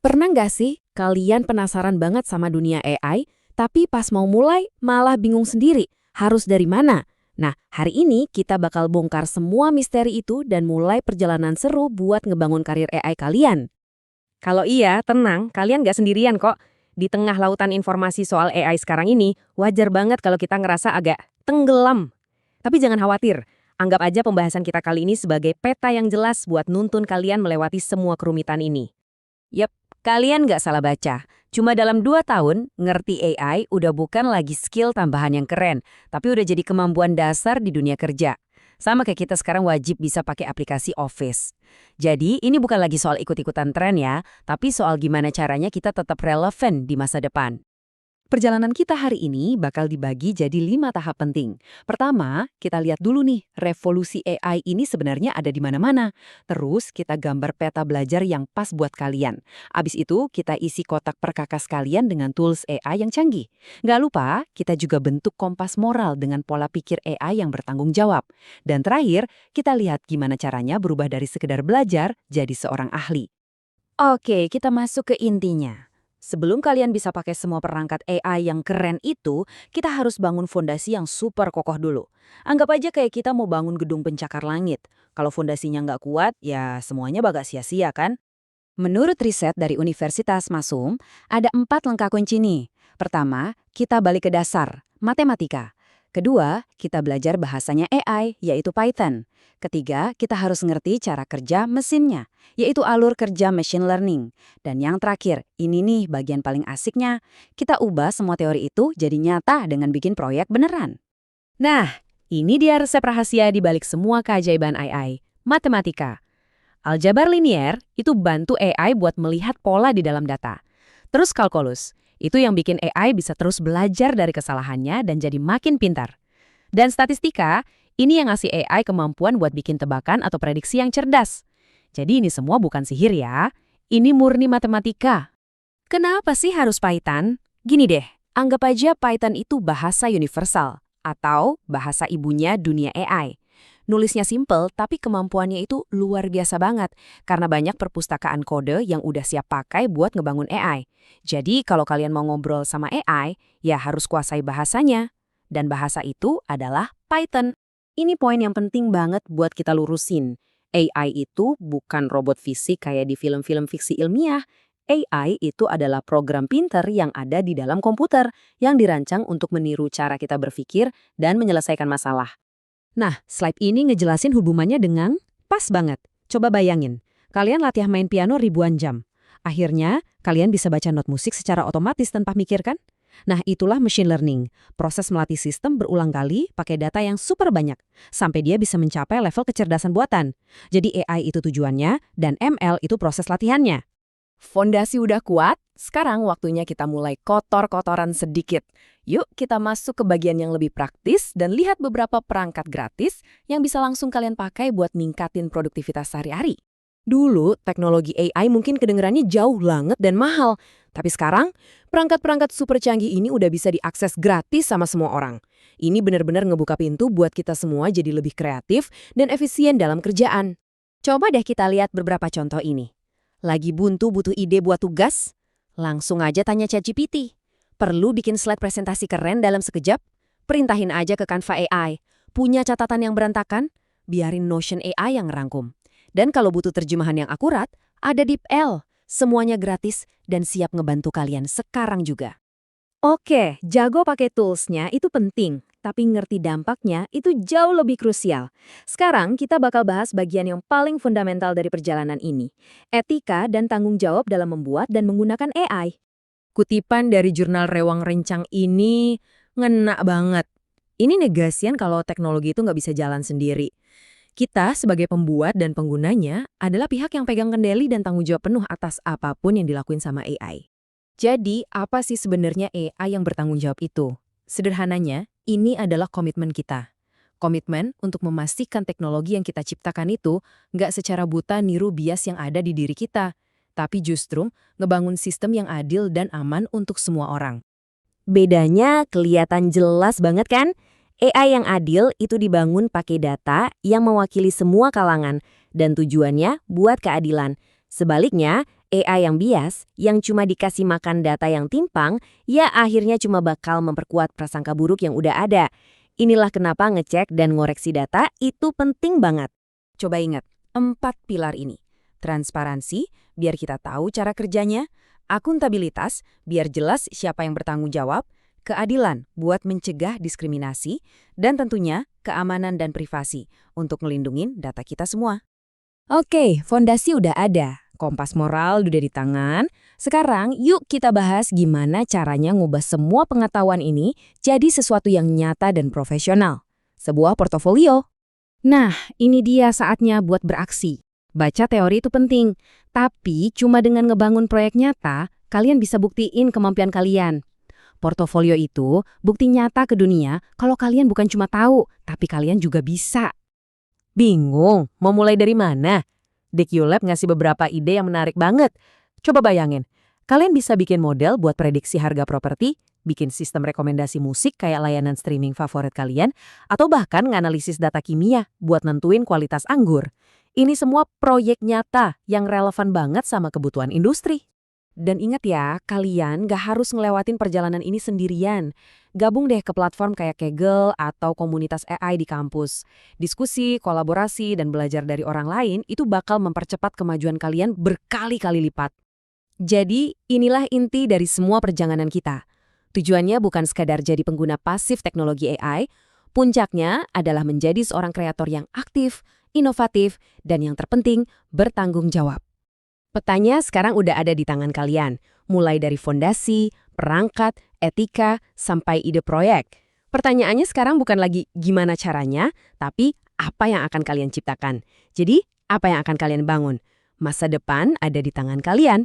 Pernah nggak sih kalian penasaran banget sama dunia AI, tapi pas mau mulai malah bingung sendiri harus dari mana? Nah, hari ini kita bakal bongkar semua misteri itu dan mulai perjalanan seru buat ngebangun karir AI kalian. Kalau iya, tenang, kalian nggak sendirian kok. Di tengah lautan informasi soal AI sekarang ini, wajar banget kalau kita ngerasa agak tenggelam. Tapi jangan khawatir, anggap aja pembahasan kita kali ini sebagai peta yang jelas buat nuntun kalian melewati semua kerumitan ini. Yep, kalian nggak salah baca. Cuma dalam 2 tahun, ngerti AI udah bukan lagi skill tambahan yang keren, tapi udah jadi kemampuan dasar di dunia kerja. Sama kayak kita sekarang wajib bisa pakai aplikasi Office. Jadi, ini bukan lagi soal ikut-ikutan tren ya, tapi soal gimana caranya kita tetap relevan di masa depan. Perjalanan kita hari ini bakal dibagi jadi 5 tahap penting. Pertama, kita lihat dulu nih, revolusi AI ini sebenarnya ada di mana-mana. Terus, kita gambar peta belajar yang pas buat kalian. Abis itu, kita isi kotak perkakas kalian dengan tools AI yang canggih. Nggak lupa, kita juga bentuk kompas moral dengan pola pikir AI yang bertanggung jawab. Dan terakhir, kita lihat gimana caranya berubah dari sekedar belajar jadi seorang ahli. Oke, kita masuk ke intinya. Sebelum kalian bisa pakai semua perangkat AI yang keren itu, kita harus bangun fondasi yang super kokoh dulu. Anggap aja kayak kita mau bangun gedung pencakar langit. Kalau fondasinya nggak kuat, ya semuanya bakal sia-sia kan? Menurut riset dari Universitas Masum, ada 4 langkah kunci nih. Pertama, kita balik ke dasar, matematika. Kedua, kita belajar bahasanya AI, yaitu Python. Ketiga, kita harus ngerti cara kerja mesinnya, yaitu alur kerja machine learning. Dan yang terakhir, ini nih bagian paling asiknya, kita ubah semua teori itu jadi nyata dengan bikin proyek beneran. Nah, ini dia resep rahasia di balik semua keajaiban AI, matematika. Aljabar linier itu bantu AI buat melihat pola di dalam data. Terus kalkulus, itu yang bikin AI bisa terus belajar dari kesalahannya dan jadi makin pintar. Dan statistika, ini yang ngasih AI kemampuan buat bikin tebakan atau prediksi yang cerdas. Jadi ini semua bukan sihir ya, ini murni matematika. Kenapa sih harus Python? Gini deh, anggap aja Python itu bahasa universal atau bahasa ibunya dunia AI. Nulisnya simple, tapi kemampuannya itu luar biasa banget karena banyak perpustakaan kode yang udah siap pakai buat ngebangun AI. Jadi kalau kalian mau ngobrol sama AI, ya harus kuasai bahasanya. Dan bahasa itu adalah Python. Ini poin yang penting banget buat kita lurusin. AI itu bukan robot fisik kayak di film-film fiksi ilmiah. AI itu adalah program pinter yang ada di dalam komputer yang dirancang untuk meniru cara kita berpikir dan menyelesaikan masalah. Nah, slide ini ngejelasin hubungannya dengan pas banget. Coba bayangin, kalian latihan main piano ribuan jam. Akhirnya, kalian bisa baca not musik secara otomatis tanpa mikir kan? Nah, itulah machine learning. Proses melatih sistem berulang kali pakai data yang super banyak, sampai dia bisa mencapai level kecerdasan buatan. Jadi AI itu tujuannya, dan ML itu proses latihannya. Fondasi udah kuat, sekarang waktunya kita mulai kotor-kotoran sedikit. Yuk kita masuk ke bagian yang lebih praktis dan lihat beberapa perangkat gratis yang bisa langsung kalian pakai buat ningkatin produktivitas sehari-hari. Dulu, teknologi AI mungkin kedengerannya jauh banget dan mahal. Tapi sekarang, perangkat-perangkat super canggih ini udah bisa diakses gratis sama semua orang. Ini benar-benar ngebuka pintu buat kita semua jadi lebih kreatif dan efisien dalam kerjaan. Coba deh kita lihat beberapa contoh ini. Lagi buntu butuh ide buat tugas? Langsung aja tanya ChatGPT. Perlu bikin slide presentasi keren dalam sekejap? Perintahin aja ke Canva AI. Punya catatan yang berantakan? Biarin Notion AI yang ngerangkum. Dan kalau butuh terjemahan yang akurat, ada DeepL. Semuanya gratis dan siap ngebantu kalian sekarang juga. Oke, jago pakai toolsnya itu penting, tapi ngerti dampaknya itu jauh lebih krusial. Sekarang kita bakal bahas bagian yang paling fundamental dari perjalanan ini, etika dan tanggung jawab dalam membuat dan menggunakan AI. Kutipan dari jurnal Rewang Rencang ini ngena banget. Ini negasian kalau teknologi itu nggak bisa jalan sendiri. Kita sebagai pembuat dan penggunanya adalah pihak yang pegang kendali dan tanggung jawab penuh atas apapun yang dilakuin sama AI. Jadi, apa sih sebenarnya AI yang bertanggung jawab itu? Sederhananya, ini adalah komitmen kita. Komitmen untuk memastikan teknologi yang kita ciptakan itu nggak secara buta niru bias yang ada di diri kita, tapi justru ngebangun sistem yang adil dan aman untuk semua orang. Bedanya kelihatan jelas banget kan? AI yang adil itu dibangun pakai data yang mewakili semua kalangan dan tujuannya buat keadilan. Sebaliknya, AI yang bias, yang cuma dikasih makan data yang timpang, ya akhirnya cuma bakal memperkuat prasangka buruk yang udah ada. Inilah kenapa ngecek dan ngoreksi data itu penting banget. Coba ingat, 4 pilar ini. Transparansi, biar kita tahu cara kerjanya. Akuntabilitas, biar jelas siapa yang bertanggung jawab. Keadilan, buat mencegah diskriminasi. Dan tentunya, keamanan dan privasi, untuk ngelindungin data kita semua. Oke, fondasi udah ada. Kompas moral udah di tangan. Sekarang yuk kita bahas gimana caranya ngubah semua pengetahuan ini jadi sesuatu yang nyata dan profesional. Sebuah portofolio. Nah, ini dia saatnya buat beraksi. Baca teori itu penting, tapi cuma dengan ngebangun proyek nyata, kalian bisa buktiin kemampuan kalian. Portofolio itu bukti nyata ke dunia kalau kalian bukan cuma tahu, tapi kalian juga bisa. Bingung, mau mulai dari mana? DQLab ngasih beberapa ide yang menarik banget. Coba bayangin, kalian bisa bikin model buat prediksi harga properti, bikin sistem rekomendasi musik kayak layanan streaming favorit kalian, atau bahkan nganalisis data kimia buat nentuin kualitas anggur. Ini semua proyek nyata yang relevan banget sama kebutuhan industri. Dan ingat ya, kalian gak harus ngelewatin perjalanan ini sendirian. Gabung deh ke platform kayak Kaggle atau komunitas AI di kampus. Diskusi, kolaborasi, dan belajar dari orang lain itu bakal mempercepat kemajuan kalian berkali-kali lipat. Jadi, inilah inti dari semua perjalanan kita. Tujuannya bukan sekadar jadi pengguna pasif teknologi AI, puncaknya adalah menjadi seorang kreator yang aktif, inovatif, dan yang terpenting, bertanggung jawab. Petanya sekarang udah ada di tangan kalian, mulai dari fondasi, perangkat, etika, sampai ide proyek. Pertanyaannya sekarang bukan lagi gimana caranya, tapi apa yang akan kalian ciptakan. Jadi, apa yang akan kalian bangun? Masa depan ada di tangan kalian.